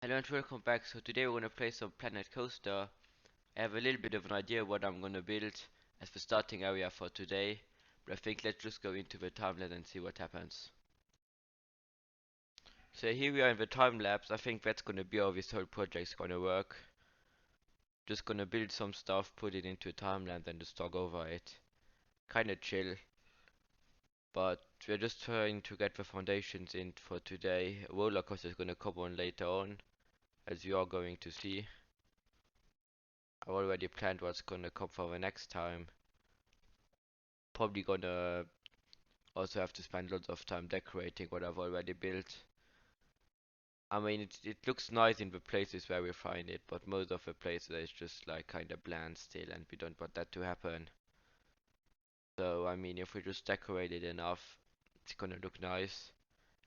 Hello and welcome back. So today we're gonna play some Planet Coaster. I have a little bit of an idea what I'm gonna build as the starting area for today, but I think let's just go into the time lapse and see what happens. So here we are in the time lapse. I think that's gonna be how this whole project's gonna work. Just gonna build some stuff, put it into a time lapse, and just talk over it. Kinda chill, but we're just trying to get the foundations in for today. A roller coaster is gonna come on later on, as you are going to see. I've already planned what's gonna come for the next time. Probably gonna also have to spend lots of time decorating what I've already built. I mean, it looks nice in the places where we find it, but most of the places it's just like kind of bland still, and we don't want that to happen. So, I mean, if we just decorate it enough, it's gonna look nice,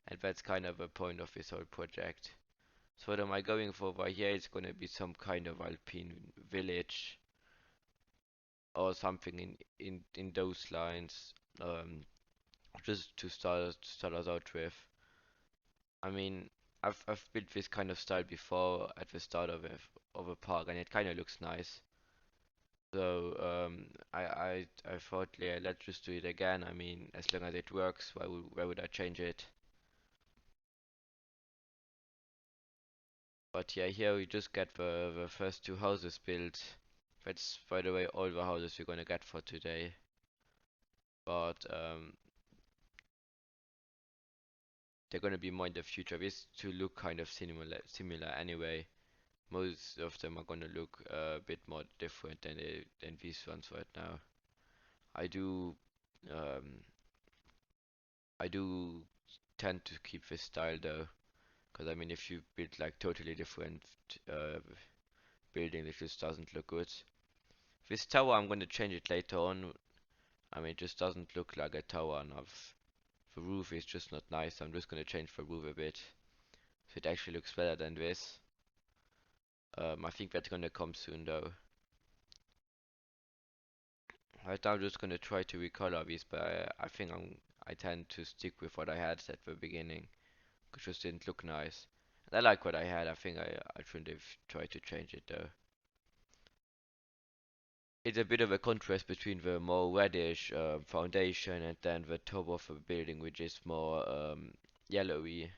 and that's kind of the point of this whole project. So, what am I going for over here? It's gonna be some kind of alpine village or something in those lines, just to start us out with. I mean, I've built this kind of style before at the start of a park, and it kind of looks nice. So I thought, yeah, let's just do it again. I mean, as long as it works, why would I change it? But yeah, here we just get the first two houses built. That's, by the way, all the houses we're gonna get for today. But they're gonna be more in the future. This to look kind of similar anyway. Most of them are gonna look a bit more different than these ones right now. I do um, I do tend to keep this style though, because I mean if you build like totally different uh, building, it just doesn't look good. This tower I'm gonna change it later on. I mean it just doesn't look like a tower enough. The roof is just not nice. I'm just gonna change the roof a bit so it actually looks better than this. I think that's gonna come soon though. Right now I'm just gonna try to recolor this, but I think I tend to stick with what I had at the beginning. It just didn't look nice. And I like what I had. I think I shouldn't have tried to change it though. It's a bit of a contrast between the more reddish foundation and then the top of the building, which is more yellowy.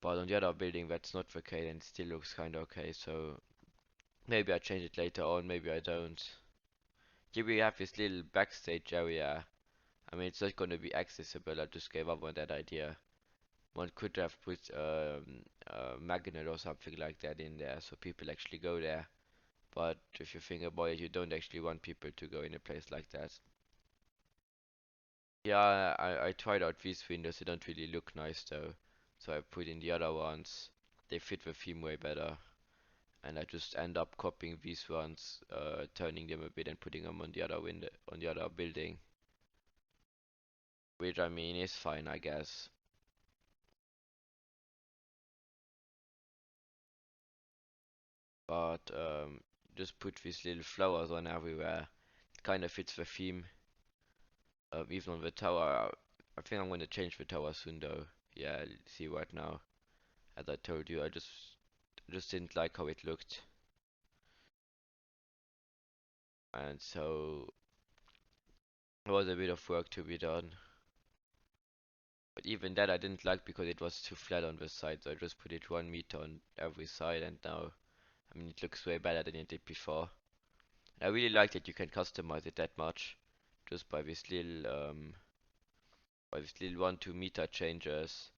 But on the other building, that's not the case, and it still looks kind of okay. So maybe I change it later on. Maybe I don't. Here we have this little backstage area. I mean, it's not going to be accessible. I just gave up on that idea. One could have put a magnet or something like that in there so people actually go there. But if you think about it, you don't actually want people to go in a place like that. Yeah, I tried out these windows, they don't really look nice though. So I put in the other ones. They fit the theme way better. And I just end up copying these ones, turning them a bit and putting them on the other window, on the other building. Which I mean is fine, I guess. But just put these little flowers on everywhere. It kind of fits the theme. Even on the tower, I think I'm gonna change the tower soon though. Yeah, see right now. As I told you, I just didn't like how it looked, and so there was a bit of work to be done. But even that I didn't like because it was too flat on the side, so I just put it 1 meter on every side, and now, I mean, it looks way better than it did before. I really like that you can customize it that much, just by this little 1-2 meter changes.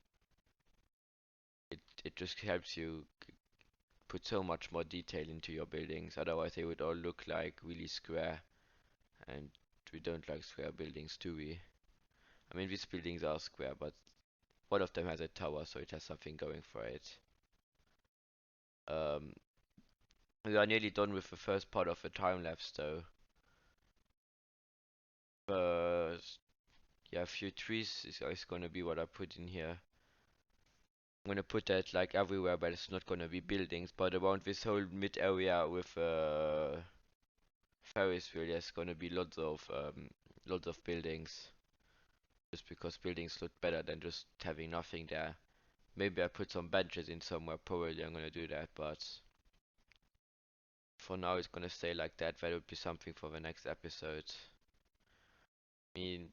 It just helps you put so much more detail into your buildings. Otherwise, they would all look like really square, and we don't like square buildings, do we? I mean, these buildings are square, but one of them has a tower, so it has something going for it. Um, we are nearly done with the first part of the time lapse, though. But yeah, a few trees is gonna be what I put in here. I'm gonna put that like everywhere, but it's not gonna be buildings. But around this whole mid area with Ferris wheel, there's gonna be lots of buildings. Just because buildings look better than just having nothing there. Maybe I put some benches in somewhere. Probably I'm gonna do that, but for now it's gonna stay like that. That would be something for the next episode. I mean,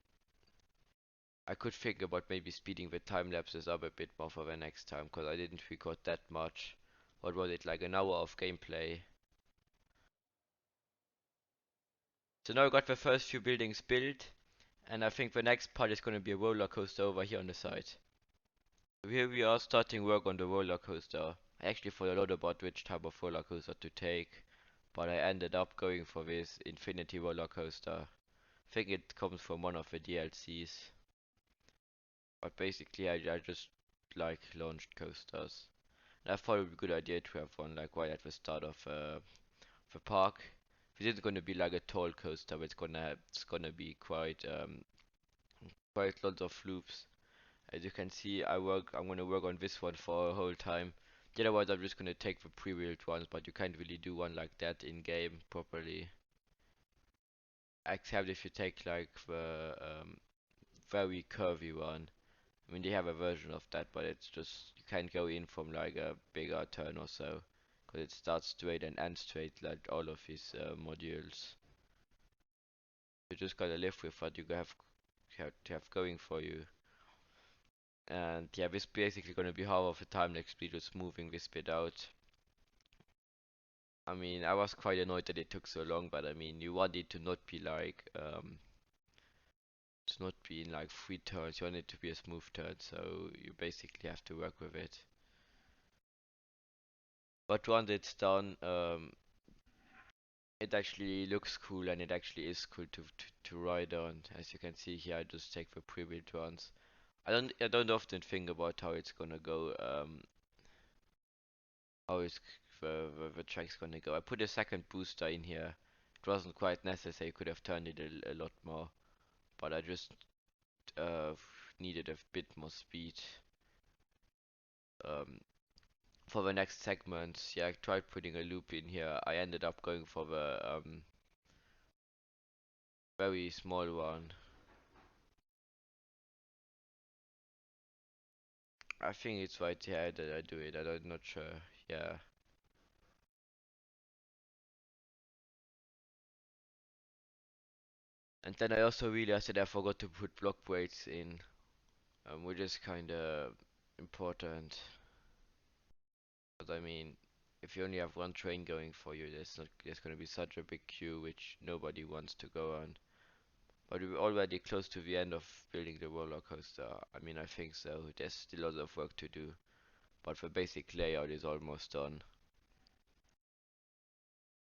I could think about maybe speeding the time lapses up a bit more for the next time, because I didn't record that much. What was it, like an hour of gameplay? So now I got the first few buildings built, and I think the next part is gonna be a roller coaster over here on the side. Here we are starting work on the roller coaster. I actually thought a lot about which type of roller coaster to take, but I ended up going for this Infinity roller coaster. I think it comes from one of the DLCs. But basically I just like launched coasters. And I thought it would be a good idea to have one like right at the start of the park. This isn't gonna be like a tall coaster, but it's gonna be quite lots of loops. As you can see, I'm gonna work on this one for a whole time. The other ones I'm just gonna take the pre-built ones, but you can't really do one like that in game properly. Except if you take like the very curvy one. I mean, they have a version of that, but it's just you can't go in from like a bigger turn or so, because it starts straight and ends straight like all of his modules. You just gotta live with what you have going for you. And yeah, this basically gonna be half of the time next speed just moving this bit out. I mean, I was quite annoyed that it took so long, but I mean, you want it to not be like to not be in like 3 turns. You want it to be a smooth turn, so you basically have to work with it. But once it's done, it actually looks cool and it actually is cool to ride on. As you can see here, I just take the pre-built ones. I don't often think about how it's gonna go, how is the track's gonna go. I put a second booster in here. It wasn't quite necessary. Could have turned it a lot more, but I just uh needed a bit more speed. Um, for the next segment, yeah, I tried putting a loop in here. I ended up going for the very small one. I think it's right here that I do it. I'm not sure. Yeah. And then I also realized that I forgot to put block weights in, which is kind of important. But I mean, if you only have one train going for you, there's gonna be such a big queue which nobody wants to go on. But we're already close to the end of building the roller coaster. I mean, I think so. There's still lots of work to do, but the basic layout is almost done.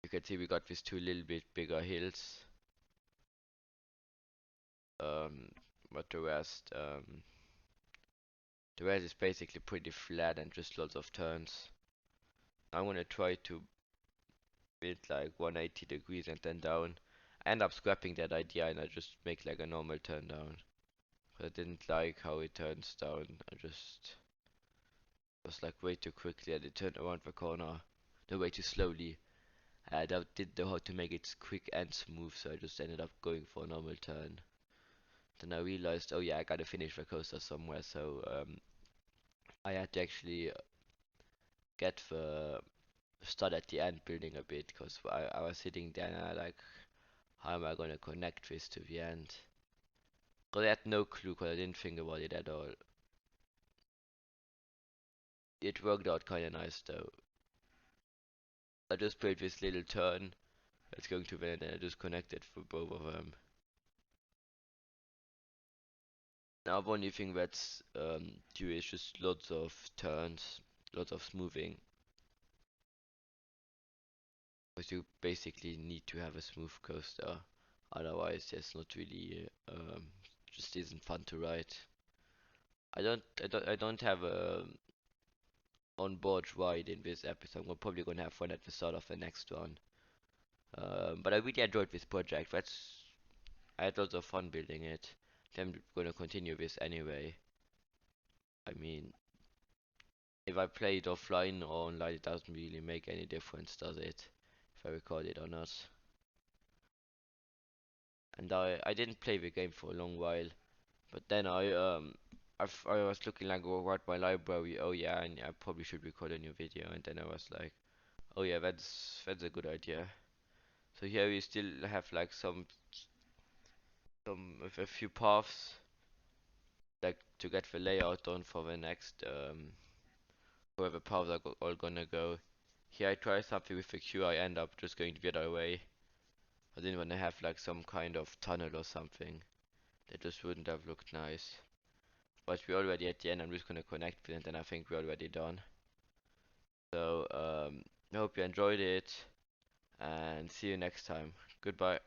You can see we got these two little bit bigger hills. Um, but the rest is basically pretty flat and just lots of turns. I'm gonna try to build like 180 degrees and then down. I end up scrapping that idea and I just make like a normal turn down. I didn't like how it turns down. I just was like way too quickly and it turned around the corner. No, way too slowly. And I didn't know how to make it quick and smooth, so I just ended up going for a normal turn. Then I realized, oh yeah, I gotta finish the coaster somewhere, so I had to actually get the start at the end building a bit, because I was sitting there and I like, how am I gonna connect this to the end? Because I had no clue, because I didn't think about it at all. It worked out kinda nice though. I just played this little turn that's going to the end and I just connected for both of them. Now the only thing that's due is just lots of turns, lots of smoothing. Because you basically need to have a smooth coaster. Otherwise, there's not really, just isn't fun to ride. I don't have a on-board ride in this episode. We're probably gonna have one at the start of the next one. But I really enjoyed this project. I had lots of fun building it. I'm gonna continue this anyway. I mean, if I play it offline or online, it doesn't really make any difference, does it? If I record it or not. And I didn't play the game for a long while, but then I I was looking like what my library. Oh yeah, and I probably should record a new video. And then I was like, oh yeah, that's a good idea. So here we still have like some with a few paths like to get the layout done for the next where the paths are all gonna go. Here I try something with the queue. I end up just going the other way. I didn't want to have like some kind of tunnel or something. That just wouldn't have looked nice. But we're already at the end. I'm just gonna connect it and then I think we're already done. So I hope you enjoyed it and see you next time. Goodbye.